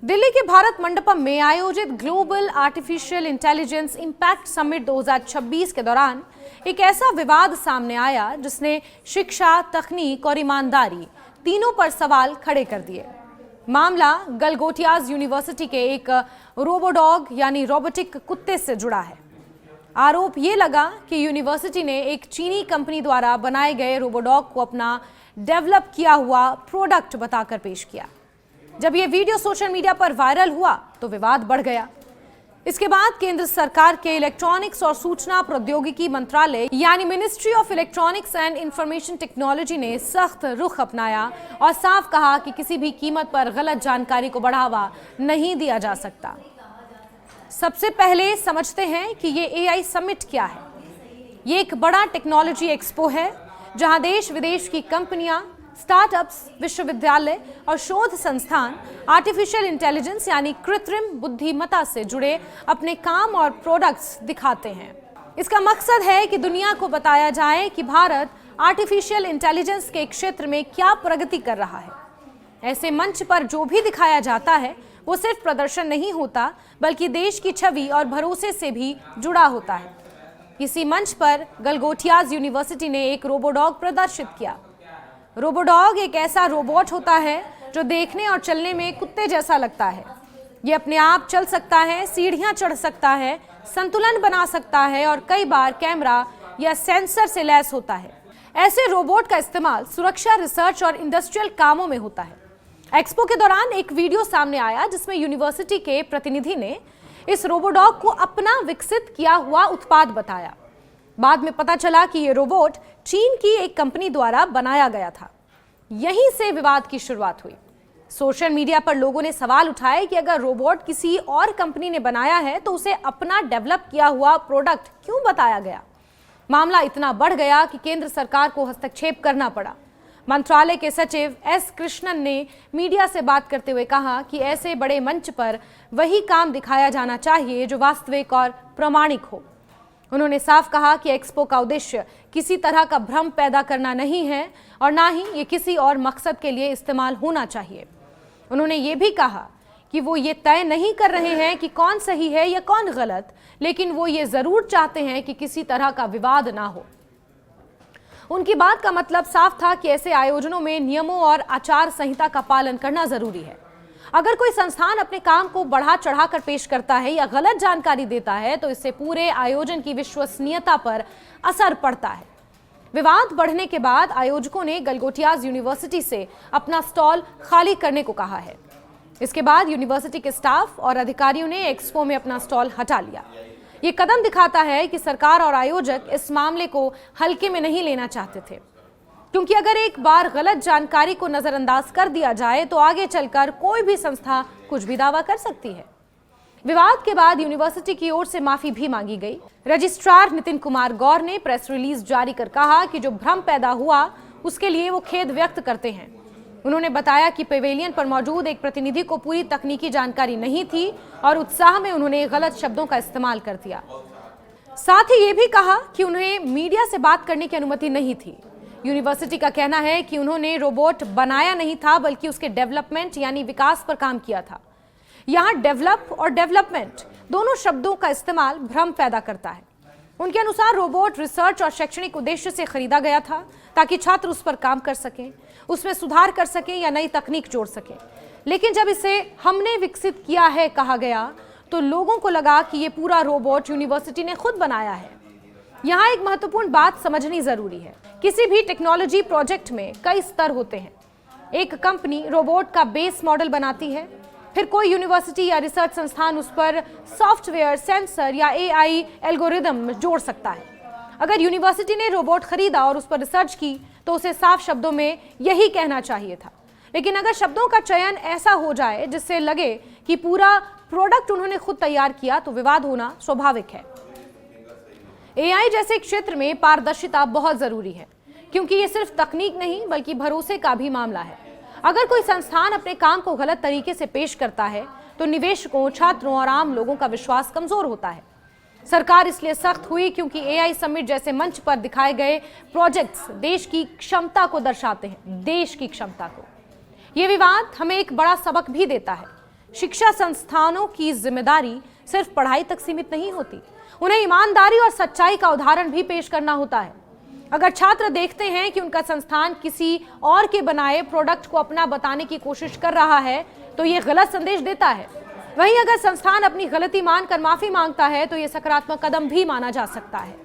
दिल्ली के भारत मंडपम में आयोजित global artificial intelligence impact summit 2026 के दौरान एक ऐसा विवाद सामने आया जिसने शिक्षा, तकनीक और ईमानदारी तीनों पर सवाल खड़े कर दिए। मामला गलगोटियाज यूनिवर्सिटी के एक रोबोडॉग यानी रोबोटिक कुत्ते से जुड़ा है। आरोप ये लगा कि यूनिवर्सिटी ने एक चीनी कंपनी द्वारा बनाए गए रोबोडॉग को अपना डेवलप किया हुआ प्रोडक्ट बताकर पेश किया। जब यह वीडियो सोशल मीडिया पर वायरल हुआ तो विवाद बढ़ गया। इसके बाद केंद्र सरकार के इलेक्ट्रॉनिक्स और सूचना प्रौद्योगिकी मंत्रालय यानी ministry of electronics and information technology ने सख्त रुख अपनाया और साफ कहा कि किसी भी कीमत पर गलत जानकारी को बढ़ावा नहीं दिया जा सकता। सबसे पहले समझते हैं कि ये एआई समिट क्या है। ये एक बड़ा टेक्नोलॉजी एक्सपो है जहां देश विदेश की कंपनियां, स्टार्टअप्स, विश्वविद्यालय और शोध संस्थान आर्टिफिशियल इंटेलिजेंस यानी कृत्रिम बुद्धिमत्ता से जुड़े अपने काम और प्रोडक्ट्स दिखाते हैं। इसका मकसद है कि दुनिया को बताया जाए कि भारत आर्टिफिशियल इंटेलिजेंस के क्षेत्र में क्या प्रगति कर रहा है। ऐसे मंच पर जो भी दिखाया जाता है वो सिर्फ प्रदर्शन नहीं होता बल्कि देश की छवि और भरोसे से भी जुड़ा होता है। इसी मंच पर गलगोटियाज यूनिवर्सिटी ने एक रोबोडॉग प्रदर्शित किया। रोबोडॉग एक ऐसा रोबोट होता है जो देखने और चलने में कुत्ते जैसा लगता है। ये अपने आप चल सकता है, सीढ़ियां चढ़ सकता है, संतुलन बना सकता है और कई बार कैमरा या सेंसर से लैस होता है। ऐसे रोबोट का इस्तेमाल सुरक्षा, रिसर्च और इंडस्ट्रियल कामों में होता है। एक्सपो के दौरान एक वीडियो सामने आया जिसमें यूनिवर्सिटी के प्रतिनिधि ने इस रोबोडॉग को अपना विकसित किया हुआ उत्पाद बताया। बाद में पता चला कि ये रोबोट चीन की एक कंपनी द्वारा बनाया गया था। यहीं से विवाद की शुरुआत हुई। सोशल मीडिया पर लोगों ने सवाल उठाए कि अगर रोबोट किसी और कंपनी ने बनाया है तो उसे अपना डेवलप किया हुआ प्रोडक्ट क्यों बताया गया। मामला इतना बढ़ गया कि केंद्र सरकार को हस्तक्षेप करना पड़ा। मंत्रालय के सचिव एस कृष्णन ने मीडिया से बात करते हुए कहा कि ऐसे बड़े मंच पर वही काम दिखाया जाना चाहिए जो वास्तविक और प्रामाणिक हो। उन्होंने साफ कहा कि एक्सपो का उद्देश्य किसी तरह का भ्रम पैदा करना नहीं है और ना ही ये किसी और मकसद के लिए इस्तेमाल होना चाहिए। उन्होंने ये भी कहा कि वो ये तय नहीं कर रहे हैं कि कौन सही है या कौन गलत, लेकिन वो ये जरूर चाहते हैं कि किसी तरह का विवाद ना हो। उनकी बात का मतलब साफ था कि ऐसे आयोजनों में नियमों और आचार संहिता का पालन करना जरूरी है। अगर कोई संस्थान अपने काम को बढ़ा चढ़ाकर पेश करता है या गलत जानकारी देता है तो इससे पूरे आयोजन की विश्वसनीयता पर असर पड़ता है। विवाद बढ़ने के बाद आयोजकों ने गलगोटियाज यूनिवर्सिटी से अपना स्टॉल खाली करने को कहा है। इसके बाद यूनिवर्सिटी के स्टाफ और अधिकारियों ने एक्सपो में अपना स्टॉल हटा लिया। ये कदम दिखाता है कि सरकार और आयोजक इस मामले को हल्के में नहीं लेना चाहते थे, क्योंकि अगर एक बार गलत जानकारी को नजरअंदाज कर दिया जाए तो आगे चलकर कोई भी संस्था कुछ भी दावा कर सकती है। विवाद के बाद यूनिवर्सिटी की ओर से माफी भी मांगी गई। रजिस्ट्रार नितिन कुमार गौर ने प्रेस रिलीज जारी कर कहा कि जो भ्रम पैदा हुआ उसके लिए वो खेद व्यक्त करते हैं। उन्होंने बताया कि पेवेलियन पर मौजूद एक प्रतिनिधि को पूरी तकनीकी जानकारी नहीं थी और उत्साह में उन्होंने गलत शब्दों का इस्तेमाल कर दिया। साथ ही ये भी कहा कि उन्हें मीडिया से बात करने की अनुमति नहीं थी। यूनिवर्सिटी का कहना है कि उन्होंने रोबोट बनाया नहीं था बल्कि उसके डेवलपमेंट यानी विकास पर काम किया था। यहाँ डेवलप और डेवलपमेंट दोनों शब्दों का इस्तेमाल भ्रम पैदा करता है। उनके अनुसार रोबोट रिसर्च और शैक्षणिक उद्देश्य से खरीदा गया था ताकि छात्र उस पर काम कर सकें, उसमें सुधार कर सकें या नई तकनीक जोड़ सकें। लेकिन जब इसे हमने विकसित किया है कहा गया तो लोगों को लगा कि ये पूरा रोबोट यूनिवर्सिटी ने खुद बनाया है। यहाँ एक महत्वपूर्ण बात समझनी जरूरी है। किसी भी टेक्नोलॉजी प्रोजेक्ट में कई स्तर होते हैं। एक कंपनी रोबोट का बेस मॉडल बनाती है, फिर कोई यूनिवर्सिटी या रिसर्च संस्थान उस पर सॉफ्टवेयर, सेंसर या एआई एल्गोरिदम जोड़ सकता है। अगर यूनिवर्सिटी ने रोबोट खरीदा और उस पर रिसर्च की तो उसे साफ शब्दों में यही कहना चाहिए था। लेकिन अगर शब्दों का चयन ऐसा हो जाए जिससे लगे कि पूरा प्रोडक्ट उन्होंने खुद तैयार किया तो विवाद होना स्वाभाविक है। एआई जैसे क्षेत्र में पारदर्शिता बहुत जरूरी है, क्योंकि ये सिर्फ तकनीक नहीं बल्कि भरोसे का भी मामला है। अगर कोई संस्थान अपने काम को गलत तरीके से पेश करता है तो निवेशकों, छात्रों और आम लोगों का विश्वास कमजोर होता है। सरकार इसलिए सख्त हुई क्योंकि एआई समिट जैसे मंच पर दिखाए गए प्रोजेक्ट्स देश की क्षमता को दर्शाते हैं, देश की क्षमता को। ये विवाद हमें एक बड़ा सबक भी देता है शिक्षा संस्थानों की जिम्मेदारी सिर्फ पढ़ाई तक सीमित नहीं होती, उन्हें ईमानदारी और सच्चाई का उदाहरण भी पेश करना होता है। अगर छात्र देखते हैं कि उनका संस्थान किसी और के बनाए प्रोडक्ट को अपना बताने की कोशिश कर रहा है तो ये गलत संदेश देता है। वहीं अगर संस्थान अपनी गलती मानकर माफी मांगता है तो ये सकारात्मक कदम भी माना जा सकता है।